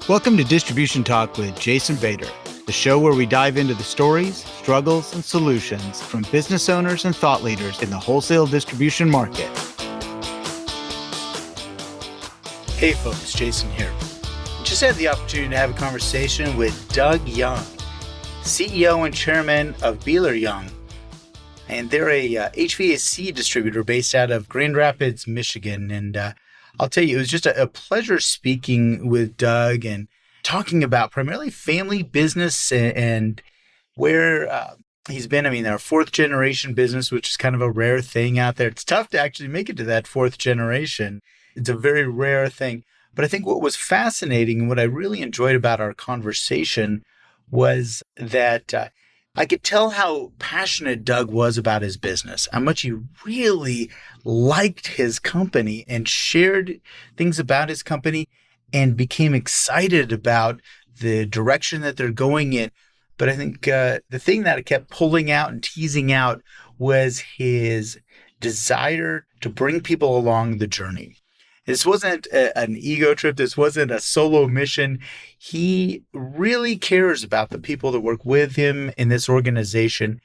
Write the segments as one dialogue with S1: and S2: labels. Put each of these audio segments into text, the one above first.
S1: Welcome to Distribution Talk with Jason Bader, the show where we dive into the stories, struggles, and solutions from business owners and thought leaders in the wholesale distribution market. Hey folks, Jason here. Just had the opportunity to have a conversation with Doug Young, CEO and chairman of Behler-Young. And they're a HVAC distributor based out of Grand Rapids, Michigan. And I'll tell you, it was just a pleasure speaking with Doug and talking about primarily family business and where he's been. I mean, they're a fourth generation business, which is kind of a rare thing out there. It's tough to actually make it to that fourth generation. It's a very rare thing. But I think what was fascinating and what I really enjoyed about our conversation was that I could tell how passionate Doug was about his business, how much he really liked his company and shared things about his company and became excited about the direction that they're going in. But I think the thing that I kept pulling out and teasing out was his desire to bring people along the journey. This wasn't an ego trip. This wasn't a solo mission. He really cares about the people that work with him in this organization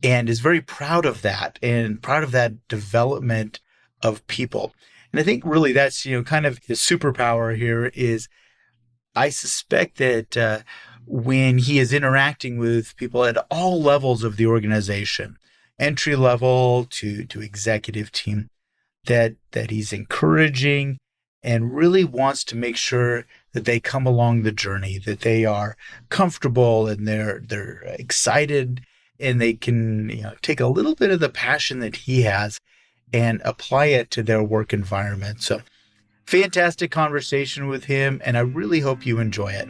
S1: and is very proud of that and proud of that development of people. And I think really that's, kind of his superpower here is I suspect that when he is interacting with people at all levels of the organization, entry level to executive team, that he's encouraging and really wants to make sure that they come along the journey, that they are comfortable and they're excited and they can take a little bit of the passion that he has and apply it to their work environment. So fantastic conversation with him, and I really hope you enjoy it.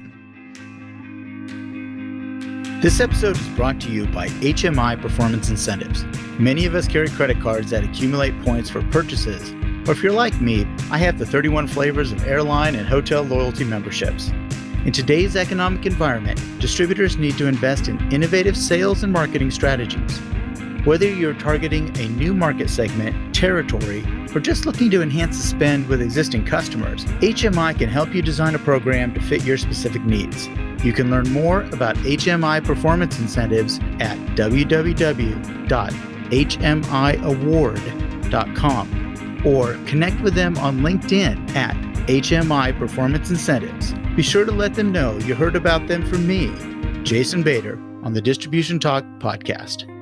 S1: This episode is brought to you by HMI Performance Incentives. Many of us carry credit cards that accumulate points for purchases, or if you're like me, I have the 31 flavors of airline and hotel loyalty memberships. In today's economic environment, distributors need to invest in innovative sales and marketing strategies. Whether you're targeting a new market segment, territory, or just looking to enhance the spend with existing customers, HMI can help you design a program to fit your specific needs. You can learn more about HMI performance incentives at www.hmiaward.com or connect with them on LinkedIn at HMI Performance Incentives. Be sure to let them know you heard about them from me, Jason Bader, on the Distribution Talk podcast.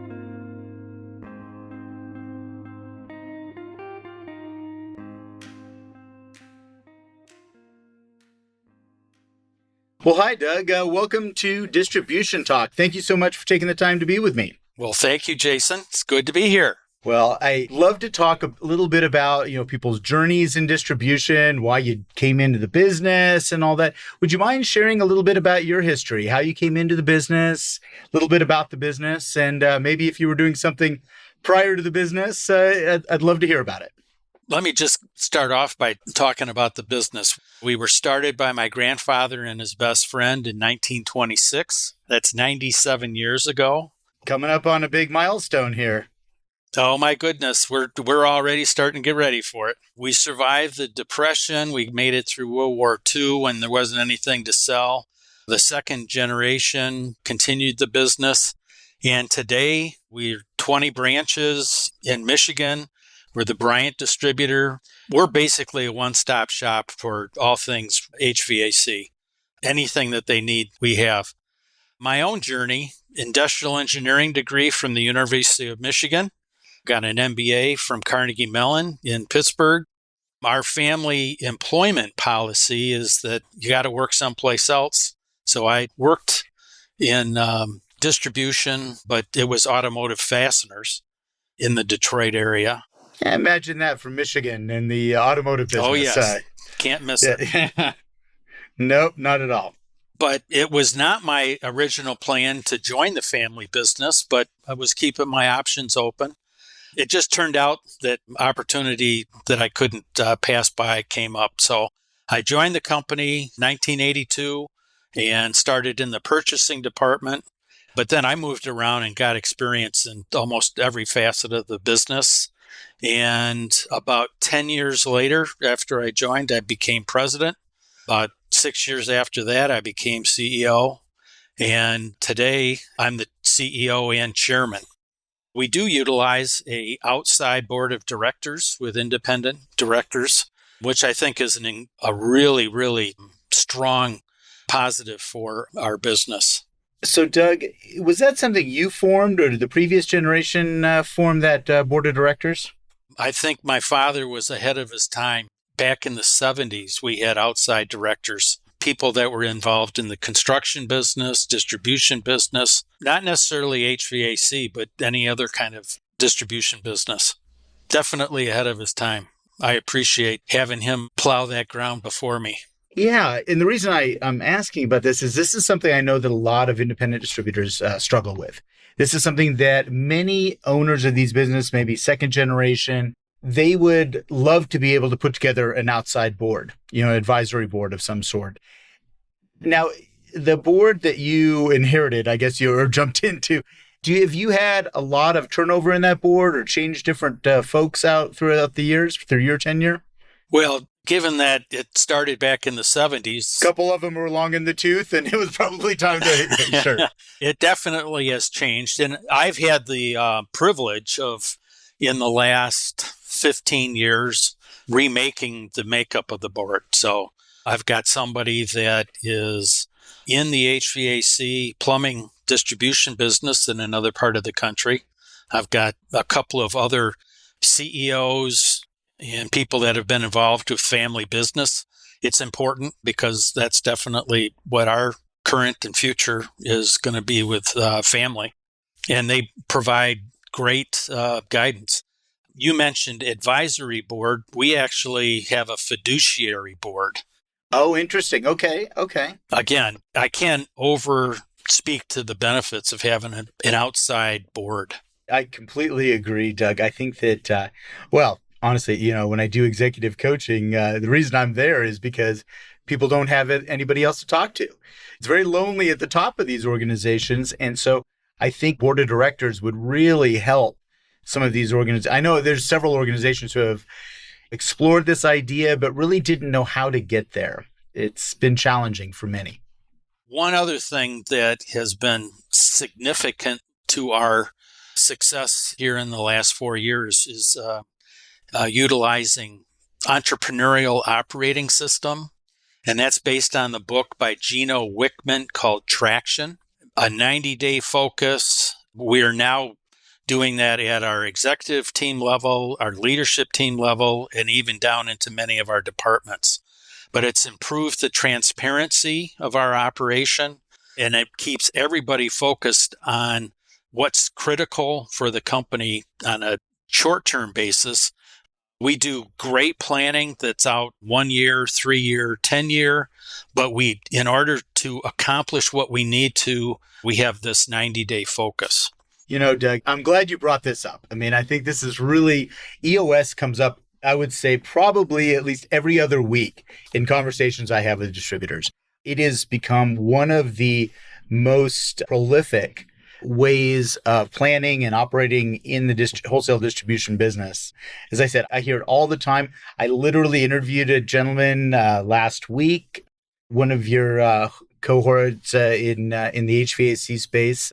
S1: Well, hi, Doug. Welcome to Distribution Talk. Thank you so much for taking the time to be with me.
S2: Well, thank you, Jason. It's good to be here.
S1: Well, I love to talk a little bit about, people's journeys in distribution, why you came into the business and all that. Would you mind sharing a little bit about your history, how you came into the business, a little bit about the business, and maybe if you were doing something prior to the business, I'd love to hear about it.
S2: Let me just start off by talking about the business. We were started by my grandfather and his best friend in 1926. That's 97 years ago.
S1: Coming up on a big milestone here.
S2: Oh my goodness, we're already starting to get ready for it. We survived the Depression. We made it through World War II when there wasn't anything to sell. The second generation continued the business. And today we're 20 branches in Michigan. We're the Bryant distributor. We're basically a one-stop shop for all things HVAC. Anything that they need, we have. My own journey, industrial engineering degree from the University of Michigan. Got an MBA from Carnegie Mellon in Pittsburgh. Our family employment policy is that you got to work someplace else. So I worked in distribution, but it was automotive fasteners in the Detroit area.
S1: Yeah, imagine that from Michigan in the automotive business.
S2: Oh, yes. Can't miss it.
S1: Nope, not at all.
S2: But it was not my original plan to join the family business, but I was keeping my options open. It just turned out that opportunity that I couldn't pass by came up. So I joined the company 1982 and started in the purchasing department. But then I moved around and got experience in almost every facet of the business. And about 10 years later, after I joined, I became president. About 6 years after that, I became CEO. And today, I'm the CEO and chairman. We do utilize a outside board of directors with independent directors, which I think is a really, really strong positive for our business.
S1: So, Doug, was that something you formed, or did the previous generation form that board of directors?
S2: I think my father was ahead of his time. Back in the 70s, we had outside directors, people that were involved in the construction business, distribution business, not necessarily HVAC, but any other kind of distribution business. Definitely ahead of his time. I appreciate having him plow that ground before me.
S1: Yeah, and the reason I'm asking about this is something I know that a lot of independent distributors struggle with. This is something that many owners of these businesses, maybe second generation, they would love to be able to put together an outside board, advisory board of some sort. Now, the board that you inherited, I guess you jumped into, have you had a lot of turnover in that board or changed different folks out throughout the years through your tenure?
S2: Well, given that it started back in the 70s.
S1: A couple of them were long in the tooth, and it was probably time to, sure.
S2: It definitely has changed. And I've had the privilege of, in the last 15 years, remaking the makeup of the board. So I've got somebody that is in the HVAC plumbing distribution business in another part of the country. I've got a couple of other CEOs and people that have been involved with family business. It's important because that's definitely what our current and future is going to be with family. And they provide great guidance. You mentioned advisory board. We actually have a fiduciary board.
S1: Oh, interesting. Okay.
S2: Again, I can't speak to the benefits of having an outside board.
S1: I completely agree, Doug. I think that, honestly, when I do executive coaching, the reason I'm there is because people don't have anybody else to talk to. It's very lonely at the top of these organizations. And so I think board of directors would really help some of these organizations. I know there's several organizations who have explored this idea, but really didn't know how to get there. It's been challenging for many.
S2: One other thing that has been significant to our success here in the last 4 years is utilizing Entrepreneurial Operating System. And that's based on the book by Gino Wickman called Traction, a 90-day focus. We are now doing that at our executive team level, our leadership team level, and even down into many of our departments. But it's improved the transparency of our operation, and it keeps everybody focused on what's critical for the company on a short-term basis. We do great planning that's out 1 year, 3 year, 10 year, but in order to accomplish what we need to, we have this 90-day focus.
S1: Doug, I'm glad you brought this up. I mean, I think this is really, EOS comes up, I would say, probably at least every other week in conversations I have with distributors. It has become one of the most prolific ways of planning and operating in the wholesale distribution business. As I said, I hear it all the time. I literally interviewed a gentleman last week, one of your cohorts in the HVAC space,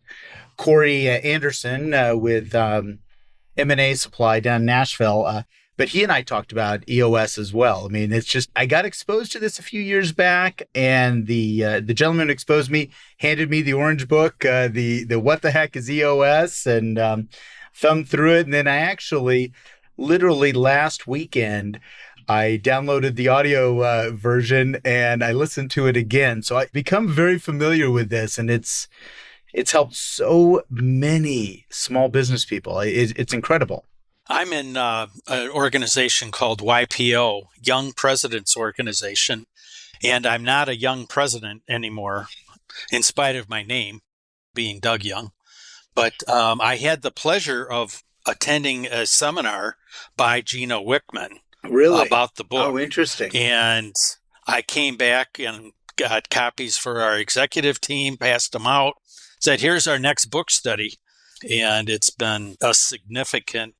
S1: Corey Anderson with M&A Supply down in Nashville. But he and I talked about EOS as well. I mean, it's just, I got exposed to this a few years back, and the gentleman who exposed me handed me the orange book, the what the heck is EOS, and thumbed through it. And then I actually, literally last weekend, I downloaded the audio version and I listened to it again. So I've become very familiar with this, and it's helped so many small business people. It's incredible.
S2: I'm in an organization called YPO, Young Presidents Organization, and I'm not a young president anymore, in spite of my name being Doug Young. But I had the pleasure of attending a seminar by Gino Wickman about the book.
S1: Oh, interesting.
S2: And I came back and got copies for our executive team, passed them out, said, here's our next book study. And it's been a significant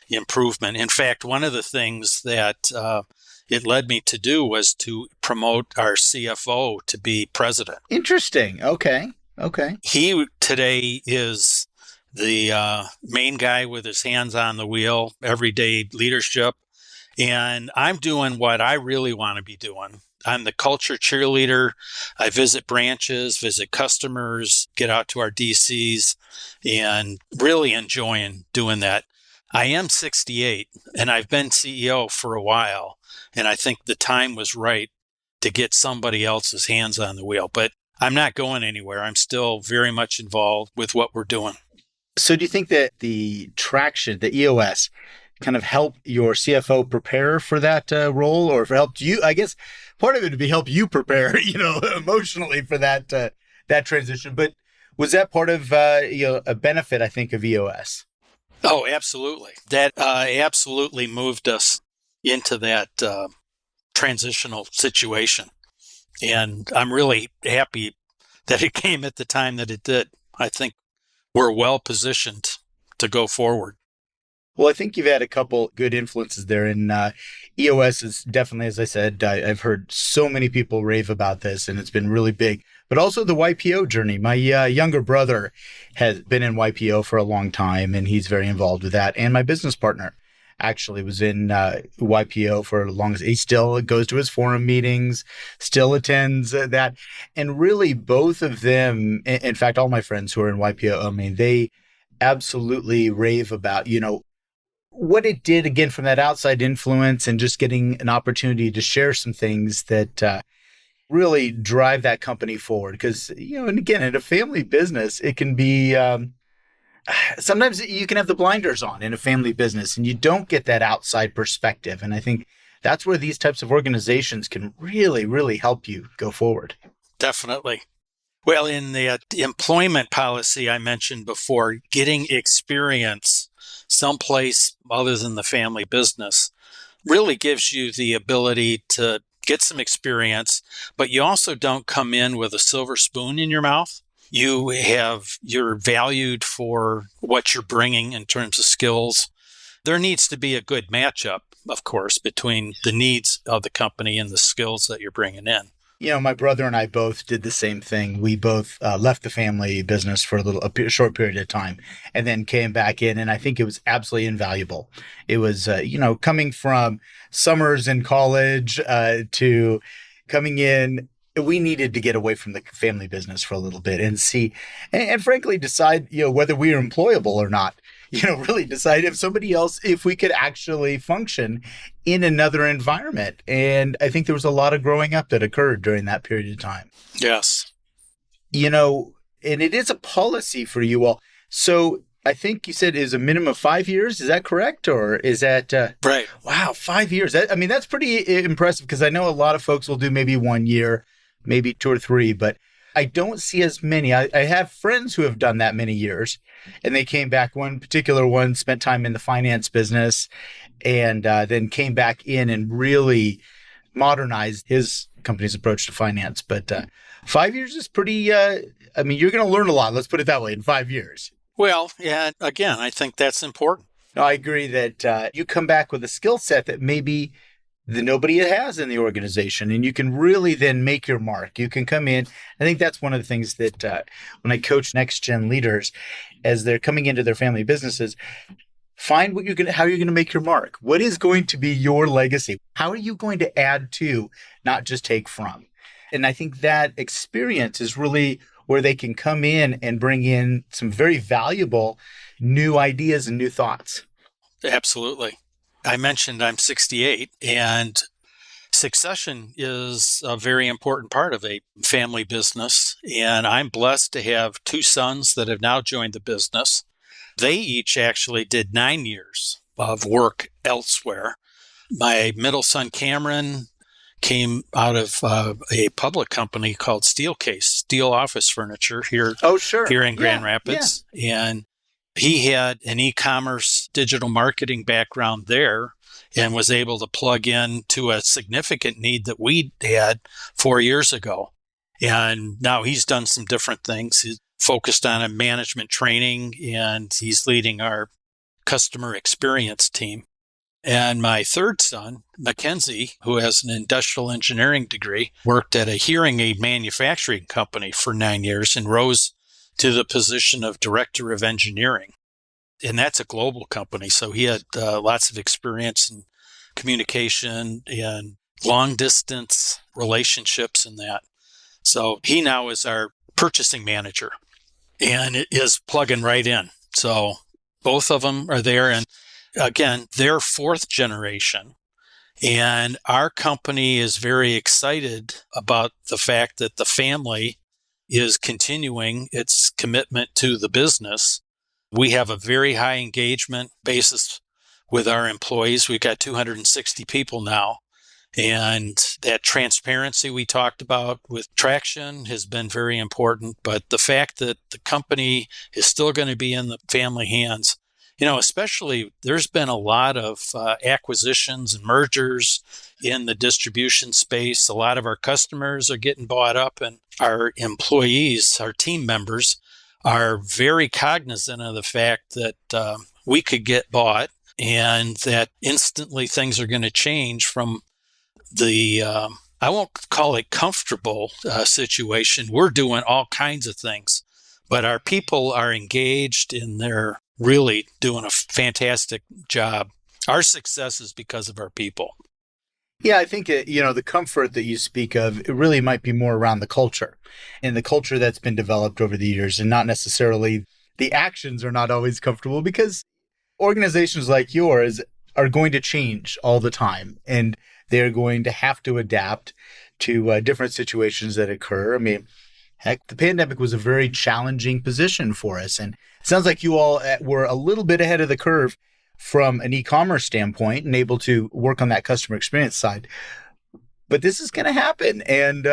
S2: improvement. In fact, one of the things that it led me to do was to promote our CFO to be president.
S1: Interesting. Okay. Okay.
S2: He today is the main guy with his hands on the wheel, everyday leadership. And I'm doing what I really want to be doing. I'm the culture cheerleader. I visit branches, visit customers, get out to our DCs, and really enjoying doing that. I am 68, and I've been CEO for a while, and I think the time was right to get somebody else's hands on the wheel. But I'm not going anywhere. I'm still very much involved with what we're doing.
S1: So do you think that the traction, the EOS, kind of helped your CFO prepare for that role, or if it helped you? I guess part of it would be help you prepare, emotionally for that transition. But was that part of a benefit, I think, of EOS?
S2: Oh, absolutely. That absolutely moved us into that transitional situation. And I'm really happy that it came at the time that it did. I think we're well positioned to go forward.
S1: Well, I think you've had a couple good influences there. And EOS is definitely, as I said, I've heard so many people rave about this, and it's been really big. But also the YPO journey. My younger brother has been in YPO for a long time, and he's very involved with that. And my business partner actually was in YPO for as long as he still goes to his forum meetings, still attends that. And really, both of them, in fact, all my friends who are in YPO, I mean, they absolutely rave about, what it did, again, from that outside influence and just getting an opportunity to share some things that really drive that company forward. Because, and again, in a family business, it can be sometimes you can have the blinders on in a family business and you don't get that outside perspective. And I think that's where these types of organizations can really, really help you go forward.
S2: Definitely. Well, in the employment policy I mentioned before, getting experience someplace other than the family business really gives you the ability to get some experience, but you also don't come in with a silver spoon in your mouth. You're valued for what you're bringing in terms of skills. There needs to be a good matchup, of course, between the needs of the company and the skills that you're bringing in.
S1: My brother and I both did the same thing. We both left the family business for a short period of time and then came back in. And I think it was absolutely invaluable. It was, coming from summers in college to coming in, we needed to get away from the family business for a little bit and see, and frankly, decide, whether we are employable or not. Really decide if we could actually function in another environment. And I think there was a lot of growing up that occurred during that period of time.
S2: Yes.
S1: And it is a policy for you all. So I think you said is a minimum of 5 years. Is that correct? Or is that
S2: right?
S1: Wow, 5 years. That's pretty impressive, because I know a lot of folks will do maybe 1 year, maybe 2 or 3, but I don't see as many. I have friends who have done that many years, and they came back. One particular one spent time in the finance business and then came back in and really modernized his company's approach to finance. But 5 years is pretty, you're going to learn a lot. Let's put it that way, in 5 years.
S2: Well, yeah, again, I think that's important.
S1: No, I agree that you come back with a skill set that maybe nobody has in the organization, and you can really then make your mark. You can come in. I think that's one of the things that when I coach next gen leaders, as they're coming into their family businesses, find how you're going to make your mark. What is going to be your legacy? How are you going to add to, not just take from? And I think that experience is really where they can come in and bring in some very valuable new ideas and new thoughts.
S2: Absolutely. I mentioned I'm 68, and succession is a very important part of a family business. And I'm blessed to have 2 sons that have now joined the business. They each actually did 9 years of work elsewhere. My middle son, Cameron, came out of a public company called Steelcase, Steel Office Furniture here in Grand Rapids. Yeah. And he had an e-commerce digital marketing background there and was able to plug in to a significant need that we had 4 years ago. And now he's done some different things. He's focused on a management training, and he's leading our customer experience team. And my third son, Mackenzie, who has an industrial engineering degree, worked at a hearing aid manufacturing company for 9 years and rose to the position of director of engineering. And that's a global company. So he had lots of experience in communication and long distance relationships and that. So he now is our purchasing manager and it is plugging right in. So both of them are there. And again, they're fourth generation. And our company is very excited about the fact that the family is continuing its commitment to the business. We have a very high engagement basis with our employees. We've got 260 people now. And that transparency we talked about with traction has been very important. But the fact that the company is still going to be in the family hands, especially there's been a lot of acquisitions and mergers in the distribution space. A lot of our customers are getting bought up, and our employees, our team members, are very cognizant of the fact that we could get bought and that instantly things are going to change from the, I won't call it comfortable situation. We're doing all kinds of things, but our people are engaged and they're really doing a fantastic job. Our success is because of our people.
S1: Yeah, I think, the comfort that you speak of, it really might be more around the culture and the culture that's been developed over the years, and not necessarily the actions are not always comfortable, because organizations like yours are going to change all the time and they're going to have to adapt to different situations that occur. I mean, heck, the pandemic was a very challenging position for us. And it sounds like you all were a little bit ahead of the curve from an e-commerce standpoint and able to work on that customer experience side. But this is going to happen. And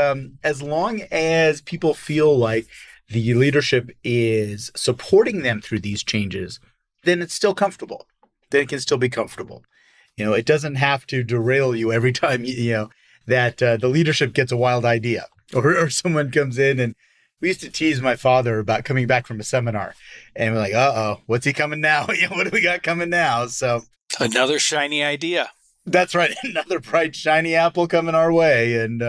S1: as long as people feel like the leadership is supporting them through these changes, then it's still comfortable. Then it can still be comfortable. It doesn't have to derail you every time, that the leadership gets a wild idea or someone comes in. And we used to tease my father about coming back from a seminar and we're like, uh-oh, what's he coming now? What do we got coming now? So
S2: another shiny idea.
S1: That's right. Another bright, shiny apple coming our way. And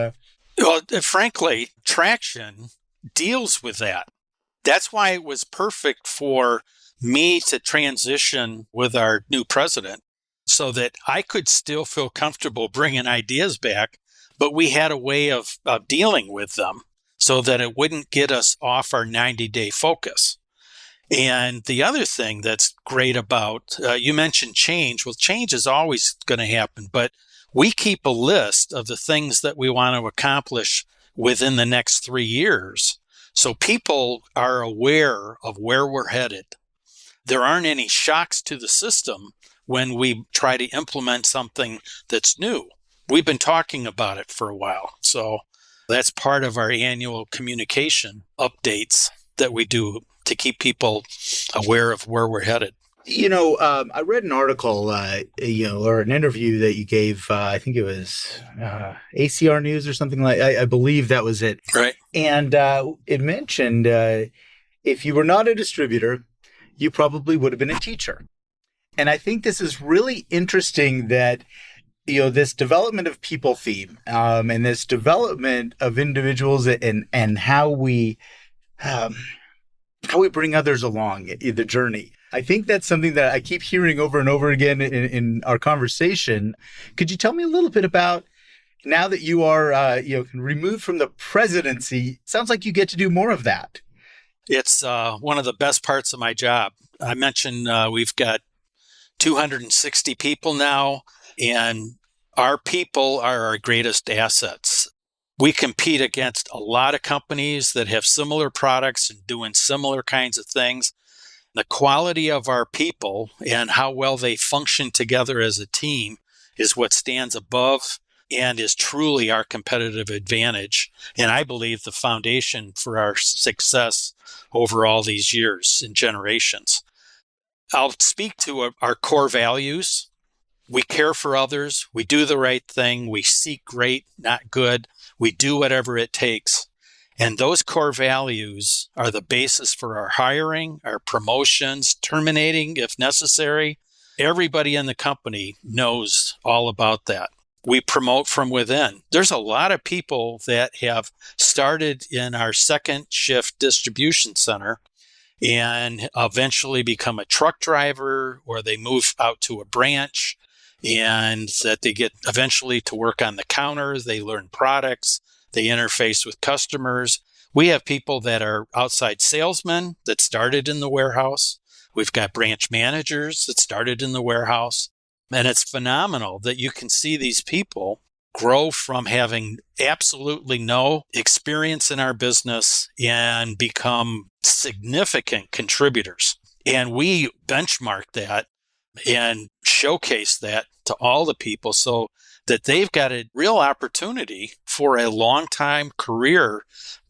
S2: well, frankly, traction deals with that. That's why it was perfect for me to transition with our new president so that I could still feel comfortable bringing ideas back, but we had a way of dealing with them so that it wouldn't get us off our 90-day focus. And the other thing that's great about, you mentioned change. Well, change is always going to happen, but we keep a list of the things that we want to accomplish within the next 3 years. So people are aware of where we're headed. There aren't any shocks to the system when we try to implement something that's new. We've been talking about it for a while. So that's part of our annual communication updates that we do to keep people aware of where we're headed.
S1: I read an article, or an interview that you gave, I think it was ACR News or something I believe that was it.
S2: Right.
S1: And it mentioned if you were not a distributor, you probably would have been a teacher. And I think this is really interesting that, this development of people theme and this development of individuals and how we bring others along the journey. I think that's something that I keep hearing over and over again in our conversation. Could you tell me a little bit about, now that you are removed from the presidency, sounds like you get to do more of that.
S2: It's one of the best parts of my job. I mentioned we've got 260 people now, and our people are our greatest assets. We compete against a lot of companies that have similar products and doing similar kinds of things. The quality of our people and how well they function together as a team is what stands above and is truly our competitive advantage. And I believe the foundation for our success over all these years and generations. I'll speak to our core values. We care for others. We do the right thing. We seek great, not good. We do whatever it takes. And those core values are the basis for our hiring, our promotions, terminating if necessary, Everybody in the company knows all about that. We promote from within. There's a lot of people that have started in our second shift distribution center and eventually become a truck driver, or they move out to a branch and that they get eventually to work on the counter. They learn products. They interface with customers. We have people that are outside salesmen that started in the warehouse. We've got branch managers that started in the warehouse. And it's phenomenal that you can see these people grow from having absolutely no experience in our business and become significant contributors. And we benchmark that and showcase that to all the people so that they've got a real opportunity for a long time career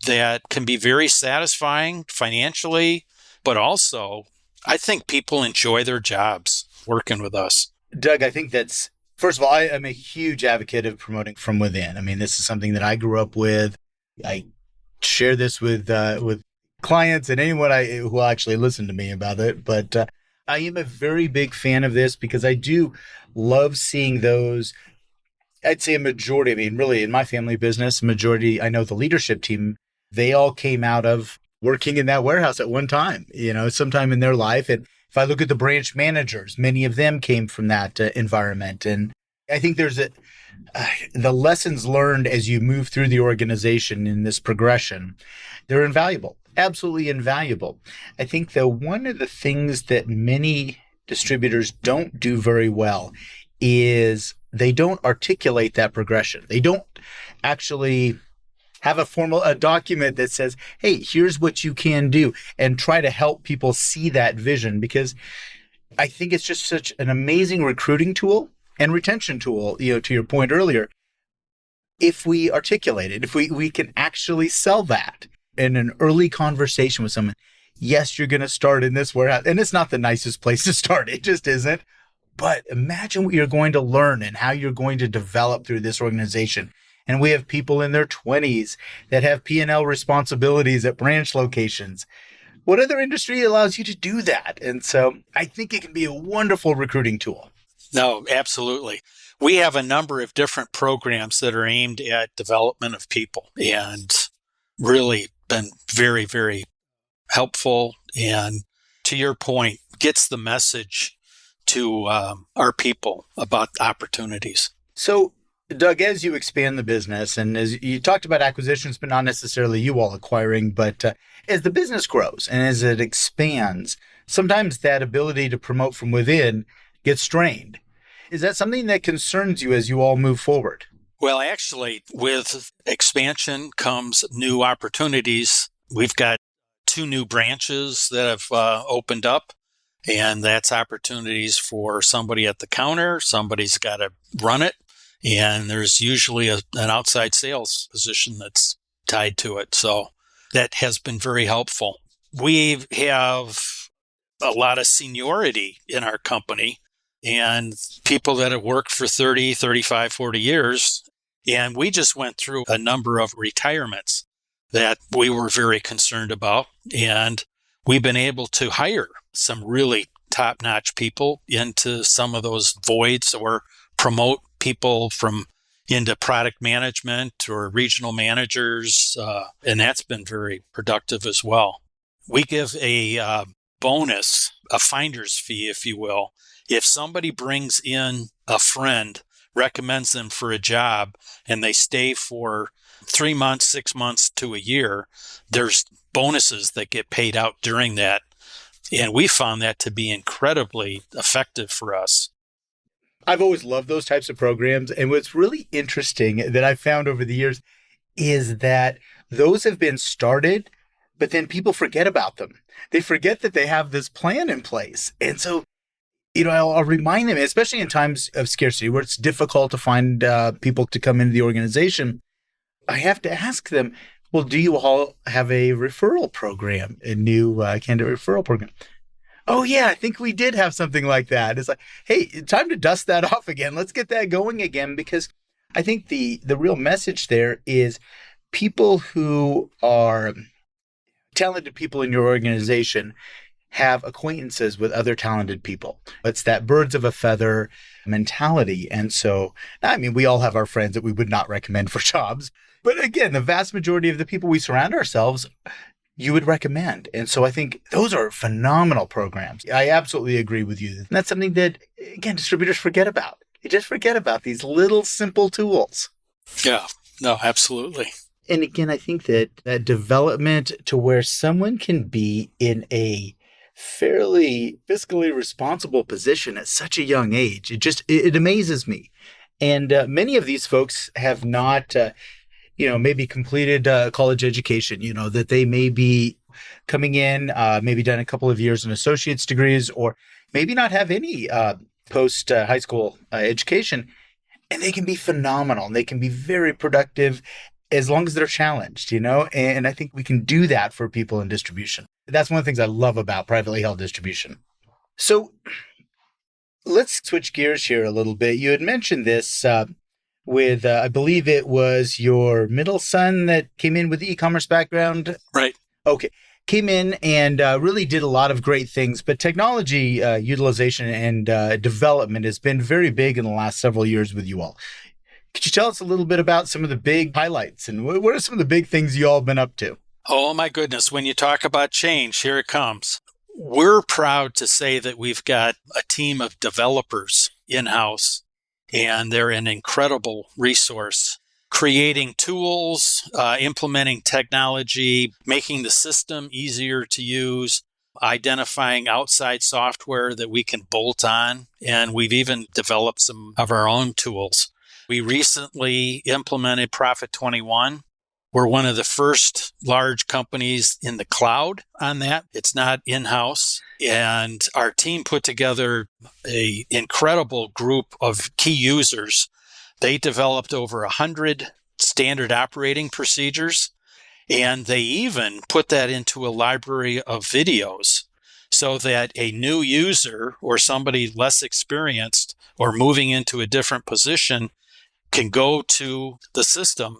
S2: that can be very satisfying financially, but also I think people enjoy their jobs working with us.
S1: Doug, I think that's, first of all, I'm a huge advocate of promoting from within. I mean, this is something that I grew up with. I share this with clients and anyone who will actually listen to me about it. But I am a very big fan of this because I do love seeing those. I'd say a majority, I mean, really in my family business, majority, I know the leadership team, they all came out of working in that warehouse at one time, sometime in their life. And if I look at the branch managers, many of them came from that environment. And I think there's the lessons learned as you move through the organization in this progression, they're invaluable, absolutely invaluable. I think that one of the things that many distributors don't do very well is they don't articulate that progression. They don't actually have a document that says, hey, here's what you can do, and try to help people see that vision, because I think it's just such an amazing recruiting tool and retention tool, to your point earlier. If we articulate it, if we can actually sell that in an early conversation with someone, yes, you're going to start in this warehouse, and it's not the nicest place to start. It just isn't. But imagine what you're going to learn and how you're going to develop through this organization. And we have people in their 20s that have P&L responsibilities at branch locations. What other industry allows you to do that? And so I think it can be a wonderful recruiting tool.
S2: No, absolutely. We have a number of different programs that are aimed at development of people and really been very, very helpful. And to your point, gets the message to our people about opportunities.
S1: So, Doug, as you expand the business, and as you talked about acquisitions, but not necessarily you all acquiring, but as the business grows and as it expands, sometimes that ability to promote from within gets strained. Is that something that concerns you as you all move forward?
S2: Well, actually, with expansion comes new opportunities. We've got 2 new branches that have opened up, and that's opportunities for somebody at the counter. Somebody's got to run it. And there's usually an outside sales position that's tied to it. So that has been very helpful. We have a lot of seniority in our company and people that have worked for 30, 35, 40 years. And we just went through a number of retirements that we were very concerned about. And we've been able to hire some really top-notch people into some of those voids, or promote people into product management or regional managers, and that's been very productive as well. We give a bonus, a finder's fee, if you will. If somebody brings in a friend, recommends them for a job, and they stay for 3 months, 6 months to a year, there's bonuses that get paid out during that. And we found that to be incredibly effective for us.
S1: I've always loved those types of programs. And what's really interesting that I've found over the years is that those have been started, but then people forget about them. They forget that they have this plan in place. And so, I'll remind them, especially in times of scarcity where it's difficult to find people to come into the organization. I have to ask them, well, do you all have a referral program, a new candidate referral program? Oh, yeah, I think we did have something like that. It's like, hey, time to dust that off again. Let's get that going again, because I think the real message there is people who are talented people in your organization have acquaintances with other talented people. It's that birds of a feather mentality. And so, I mean, we all have our friends that we would not recommend for jobs. But again, the vast majority of the people we surround ourselves, you would recommend. And so I think those are phenomenal programs. I absolutely agree with you. And that's something that, again, distributors forget about. They just forget about these little simple tools.
S2: Yeah, no, absolutely.
S1: And again, I think that development to where someone can be in a fairly fiscally responsible position at such a young age, it amazes me. And many of these folks have not, maybe completed college education, that they may be coming in, maybe done a couple of years in associate's degrees, or maybe not have any post high school education. And they can be phenomenal. And they can be very productive as long as they're challenged, and I think we can do that for people in distribution. That's one of the things I love about privately held distribution. So let's switch gears here a little bit. You had mentioned this with, I believe it was your middle son that came in with the e-commerce background.
S2: Right.
S1: Okay. Came in and really did a lot of great things, but technology utilization and development has been very big in the last several years with you all. Could you tell us a little bit about some of the big highlights and what are some of the big things you all have been up to?
S2: Oh, my goodness. When you talk about change, here it comes. We're proud to say that we've got a team of developers in-house, and they're an incredible resource, creating tools, implementing technology, making the system easier to use, identifying outside software that we can bolt on, and we've even developed some of our own tools. We recently implemented Profit 21. We're one of the first large companies in the cloud on that. It's not in-house. And our team put together an incredible group of key users. They developed over 100 standard operating procedures, and they even put that into a library of videos so that a new user or somebody less experienced or moving into a different position can go to the system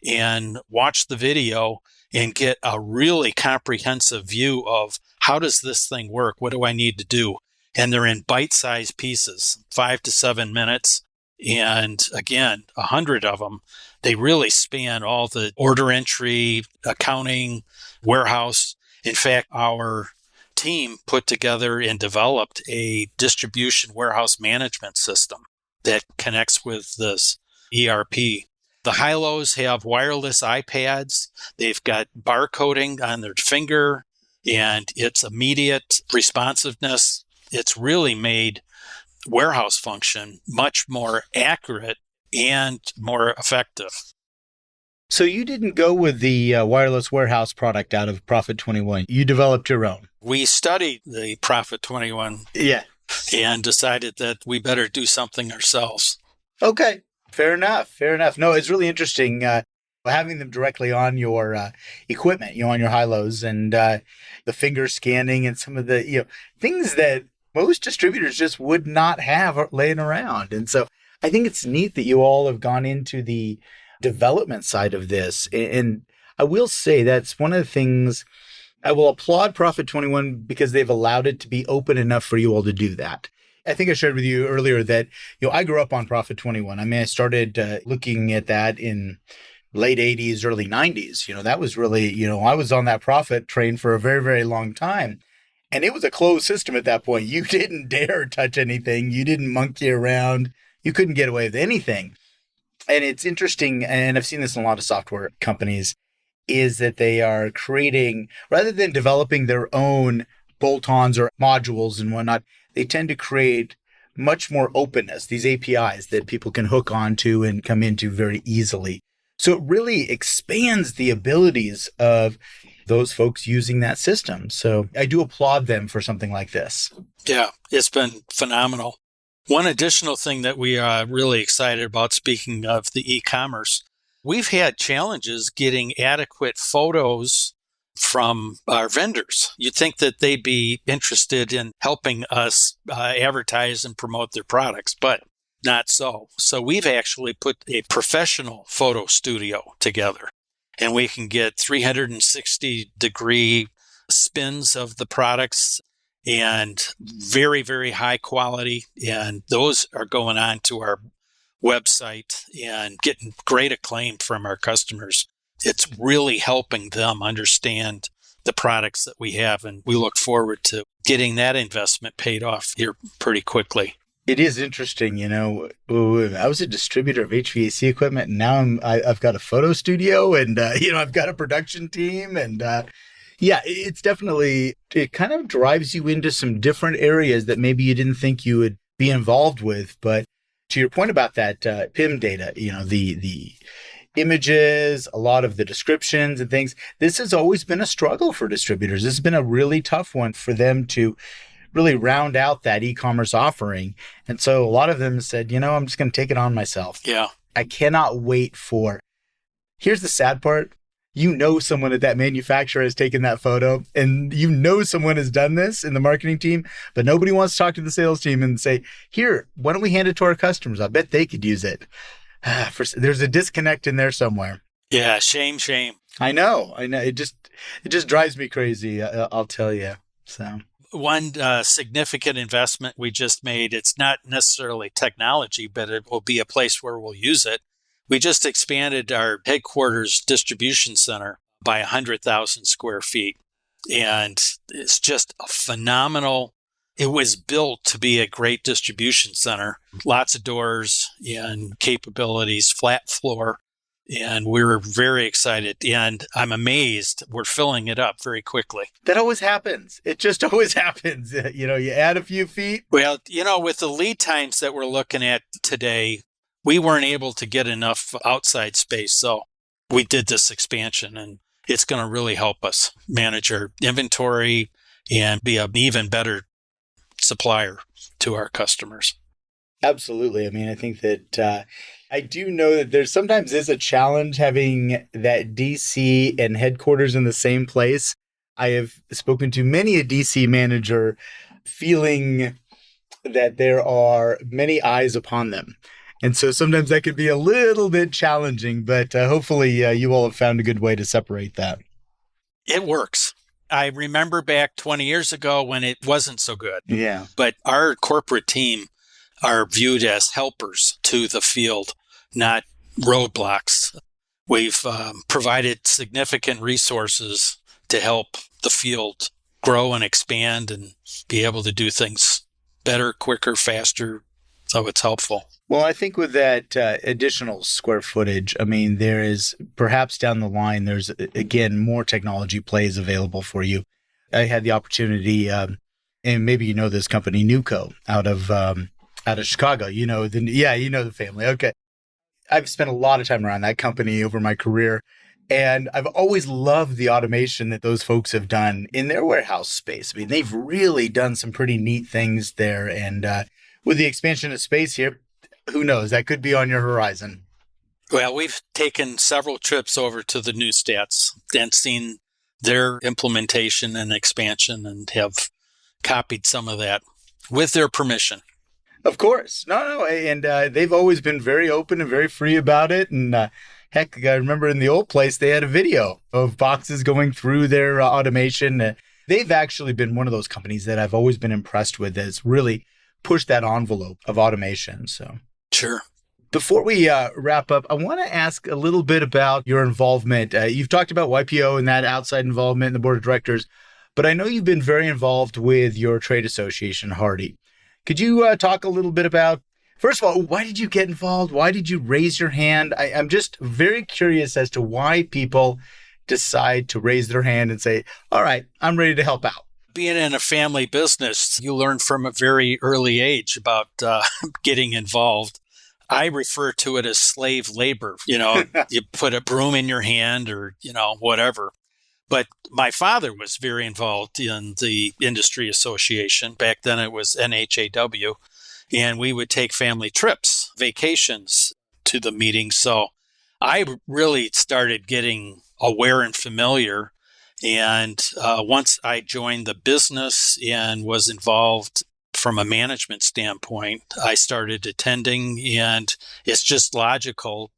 S2: and watch the video and get a really comprehensive view of how does this thing work? What do I need to do? And they're in bite-sized pieces, 5 to 7 minutes. And again, 100 of them. They really span all the order entry, accounting, warehouse. In fact, our team put together and developed a distribution warehouse management system that connects with this ERP. The high-lows have wireless iPads. They've got barcoding on their finger, and it's immediate responsiveness. It's really made warehouse function much more accurate and more effective.
S1: So you didn't go with the wireless warehouse product out of Profit 21. You developed your own.
S2: We studied the Profit 21 and decided that we better do something ourselves.
S1: Okay. Fair enough. No, it's really interesting having them directly on your equipment, on your high-lows and the finger scanning and some of the things that most distributors just would not have laying around. And so I think it's neat that you all have gone into the development side of this. And I will say that's one of the things I will applaud Profit 21 because they've allowed it to be open enough for you all to do that. I think I shared with you earlier that, I grew up on Profit 21. I mean, I started looking at that in late 80s, early 90s. That was really, I was on that profit train for a very, very long time. And it was a closed system at that point. You didn't dare touch anything. You didn't monkey around. You couldn't get away with anything. And it's interesting, and I've seen this in a lot of software companies, is that they are creating, rather than developing their own bolt-ons or modules and whatnot, they tend to create much more openness, these APIs that people can hook onto and come into very easily. So it really expands the abilities of those folks using that system. So I do applaud them for something like this.
S2: Yeah, it's been phenomenal. One additional thing that we are really excited about, speaking of the e-commerce, we've had challenges getting adequate photos from our vendors. You'd think that they'd be interested in helping us advertise and promote their products, but not so. So we've actually put a professional photo studio together, and we can get 360-degree spins of the products. and very, very high quality. And those are going on to our website and getting great acclaim from our customers. It's really helping them understand the products that we have. And we look forward to getting that investment paid off here pretty quickly.
S1: It is interesting, I was a distributor of HVAC equipment, and now I've got a photo studio, and I've got a production team, and it's definitely, it kind of drives you into some different areas that maybe you didn't think you would be involved with. But to your point about that PIM data, the images, a lot of the descriptions and things, this has always been a struggle for distributors. This has been a really tough one for them to really round out that e-commerce offering. And so a lot of them said, I'm just going to take it on myself.
S2: Yeah.
S1: I cannot wait here's the sad part. Someone at that manufacturer has taken that photo, and someone has done this in the marketing team, but nobody wants to talk to the sales team and say, here, why don't we hand it to our customers? I bet they could use it. There's a disconnect in there somewhere.
S2: Yeah. Shame.
S1: I know. It just drives me crazy. I'll tell you. So
S2: one significant investment we just made, it's not necessarily technology, but it will be a place where we'll use it. We just expanded our headquarters distribution center by 100,000 square feet. And it's just a phenomenal. It was built to be a great distribution center, lots of doors and capabilities, flat floor. And we're very excited. And I'm amazed we're filling it up very quickly.
S1: That always happens. It just always happens. You add a few feet.
S2: Well, with the lead times that we're looking at today, we weren't able to get enough outside space. So we did this expansion, and it's going to really help us manage our inventory and be an even better supplier to our customers.
S1: Absolutely. I mean, I think that I do know that there sometimes is a challenge having that DC and headquarters in the same place. I have spoken to many a DC manager feeling that there are many eyes upon them. And so sometimes that could be a little bit challenging, but hopefully you all have found a good way to separate that.
S2: It works. I remember back 20 years ago when it wasn't so good.
S1: Yeah.
S2: But our corporate team are viewed as helpers to the field, not roadblocks. We've provided significant resources to help the field grow and expand and be able to do things better, quicker, faster. So it's helpful.
S1: Well, I think with that additional square footage, I mean, there is perhaps down the line, there's, again, more technology plays available for you. I had the opportunity, and maybe you know this company, Nuco, out of Chicago. The family. Okay. I've spent a lot of time around that company over my career, and I've always loved the automation that those folks have done in their warehouse space. I mean, they've really done some pretty neat things there. And with the expansion of space here, who knows? That could be on your horizon.
S2: Well, we've taken several trips over to the new stats and seen their implementation and expansion and have copied some of that with their permission.
S1: Of course. No. And they've always been very open and very free about it. And heck, I remember in the old place, they had a video of boxes going through their automation. They've actually been one of those companies that I've always been impressed with that's really pushed that envelope of automation. So
S2: sure.
S1: Before we wrap up, I want to ask a little bit about your involvement. You've talked about YPO and that outside involvement in the board of directors, but I know you've been very involved with your trade association, Hardy. Could you talk a little bit about, first of all, why did you get involved? Why did you raise your hand? I'm just very curious as to why people decide to raise their hand and say, all right, I'm ready to help out.
S2: Being in a family business, you learn from a very early age about getting involved. I refer to it as slave labor. You put a broom in your hand or, whatever. But my father was very involved in the industry association. Back then it was NHAW. And we would take family trips, vacations to the meetings. So I really started getting aware and familiar. And once I joined the business and was involved from a management standpoint, I started attending, and it's just logical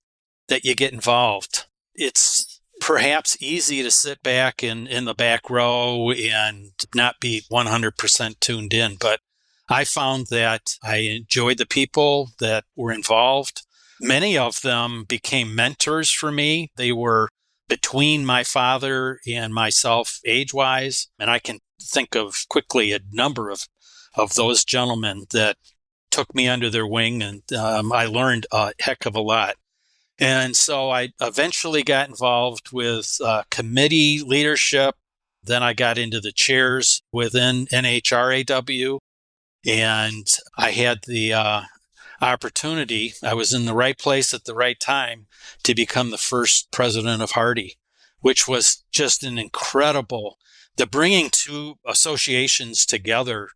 S2: that you get involved. It's perhaps easy to sit back in the back row and not be 100% tuned in. But I found that I enjoyed the people that were involved. Many of them became mentors for me. They were between my father and myself age-wise. And I can think of quickly a number of those gentlemen that took me under their wing, and I learned a heck of a lot. And so I eventually got involved with committee leadership. Then I got into the chairs within NHRAW, and I had the opportunity. I was in the right place at the right time to become the first president of Hardy, which was just an incredible, the bringing two associations together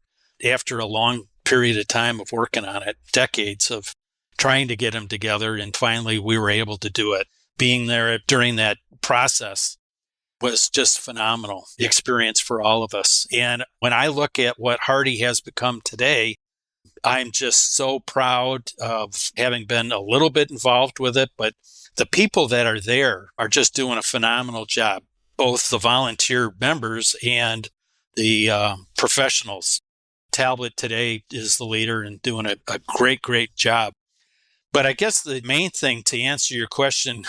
S2: after a long period of time of working on it, decades of trying to get them together. And finally, we were able to do it. Being there during that process was just phenomenal experience for all of us. And when I look at what Hardy has become today, I'm just so proud of having been a little bit involved with it. But the people that are there are just doing a phenomenal job, both the volunteer members and the professionals. Talbot today is the leader and doing a great, great job. But I guess the main thing to answer your question,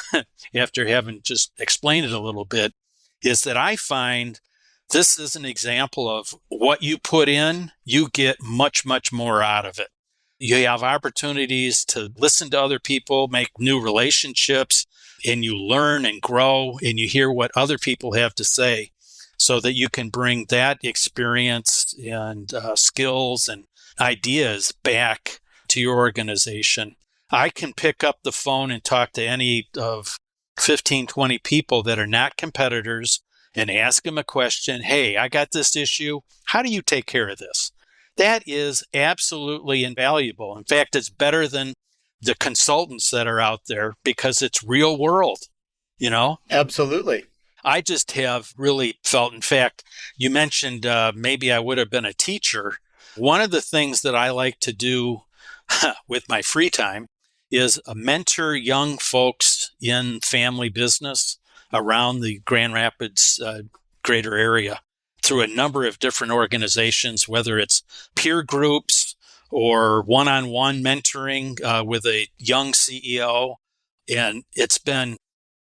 S2: after having just explained it a little bit, is that I find this is an example of what you put in, you get much, much more out of it. You have opportunities to listen to other people, make new relationships, and you learn and grow, and you hear what other people have to say so that you can bring that experience and skills and ideas back to your organization. I can pick up the phone and talk to any of 15, 20 people that are not competitors and ask them a question. Hey, I got this issue. How do you take care of this? That is absolutely invaluable. In fact, it's better than the consultants that are out there because it's real world, you know?
S1: Absolutely.
S2: I just have really felt, in fact, you mentioned maybe I would have been a teacher. One of the things that I like to do with my free time is mentor young folks in family business around the Grand Rapids greater area through a number of different organizations, whether it's peer groups or one-on-one mentoring with a young CEO. And it's been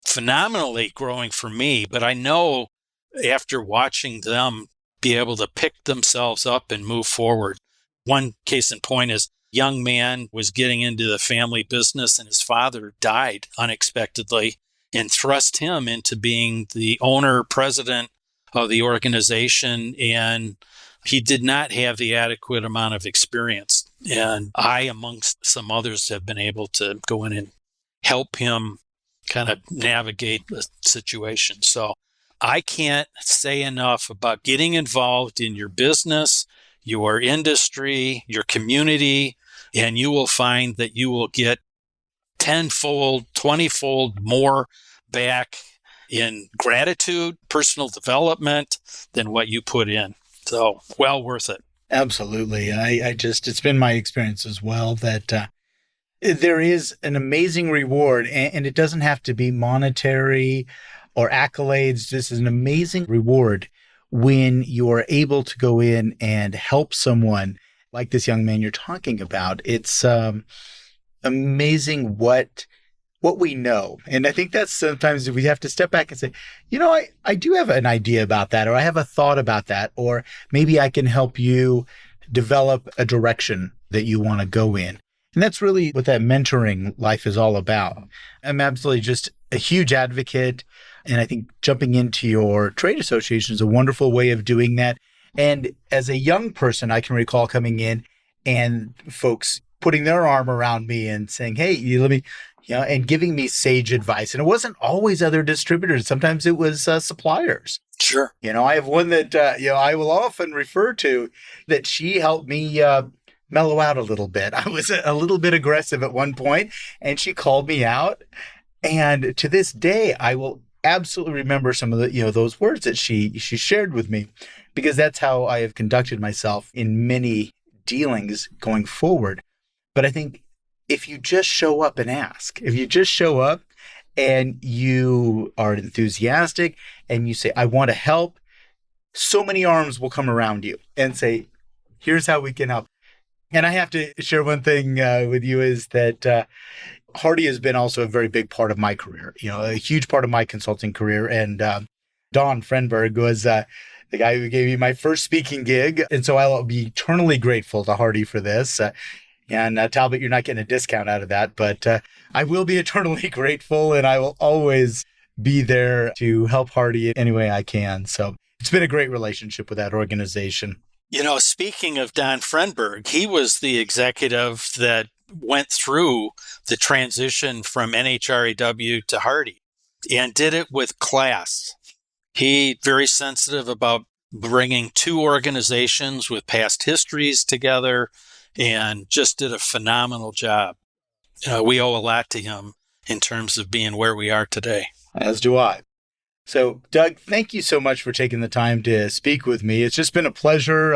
S2: phenomenally growing for me, but I know after watching them be able to pick themselves up and move forward. One case in point is a young man was getting into the family business and his father died unexpectedly and thrust him into being the owner, president of the organization. And he did not have the adequate amount of experience. And I, amongst some others, have been able to go in and help him kind of navigate the situation. So I can't say enough about getting involved in your business, your industry, your community, and you will find that you will get 10-fold, 20-fold more back in gratitude, personal development than what you put in. So well worth it.
S1: Absolutely. It's been my experience as well that there is an amazing reward, and it doesn't have to be monetary or accolades. This is an amazing reward when you are able to go in and help someone like this young man you're talking about. It's amazing what we know. And I think that's sometimes we have to step back and say, I do have an idea about that, or I have a thought about that, or maybe I can help you develop a direction that you want to go in. And that's really what that mentoring life is all about. I'm absolutely just a huge advocate. And I think jumping into your trade association is a wonderful way of doing that. And as a young person, I can recall coming in and folks putting their arm around me and saying, hey, let me, and giving me sage advice. And it wasn't always other distributors. Sometimes it was suppliers.
S2: Sure.
S1: I have one that, I will often refer to that she helped me mellow out a little bit. I was a little bit aggressive at one point, and she called me out. And to this day, I will absolutely remember some of the, those words that she shared with me, because that's how I have conducted myself in many dealings going forward. But I think if you just show up and ask, if you just show up and you are enthusiastic and you say, I want to help, so many arms will come around you and say, here's how we can help. And I have to share one thing with you is that Hardy has been also a very big part of my career, a huge part of my consulting career. And Don Frenberg was the guy who gave me my first speaking gig. And so I'll be eternally grateful to Hardy for this. And Talbot, you're not getting a discount out of that, but I will be eternally grateful, and I will always be there to help Hardy any way I can. So it's been a great relationship with that organization.
S2: Speaking of Don Frenberg, he was the executive that went through the transition from NHRAW to Hardy and did it with class. He very sensitive about bringing two organizations with past histories together and just did a phenomenal job. We owe a lot to him in terms of being where we are today.
S1: As do I. So, Doug, thank you so much for taking the time to speak with me. It's just been a pleasure.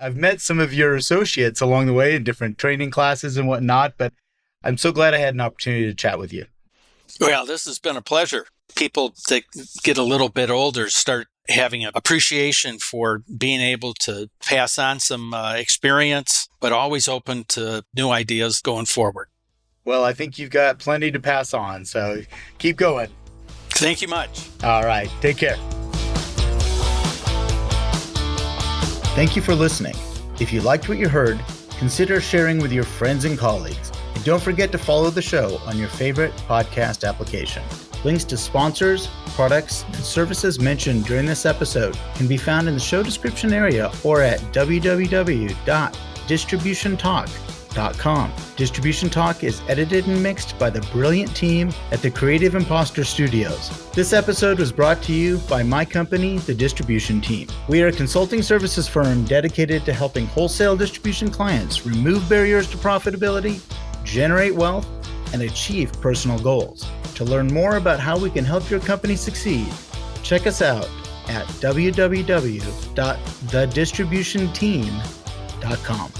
S1: I've met some of your associates along the way in different training classes and whatnot, but I'm so glad I had an opportunity to chat with you.
S2: Well, this has been a pleasure. People that get a little bit older start having an appreciation for being able to pass on some experience, but always open to new ideas going forward.
S1: Well, I think you've got plenty to pass on, so keep going.
S2: Thank you much.
S1: All right. Take care. Thank you for listening. If you liked what you heard, consider sharing with your friends and colleagues. And don't forget to follow the show on your favorite podcast application. Links to sponsors, products, and services mentioned during this episode can be found in the show description area or at www.distributiontalk.com. Distribution Talk is edited and mixed by the brilliant team at the Creative Imposter Studios. This episode was brought to you by my company, the Distribution Team. We are a consulting services firm dedicated to helping wholesale distribution clients remove barriers to profitability, generate wealth, and achieve personal goals. To learn more about how we can help your company succeed, check us out at www.thedistributionteam.com.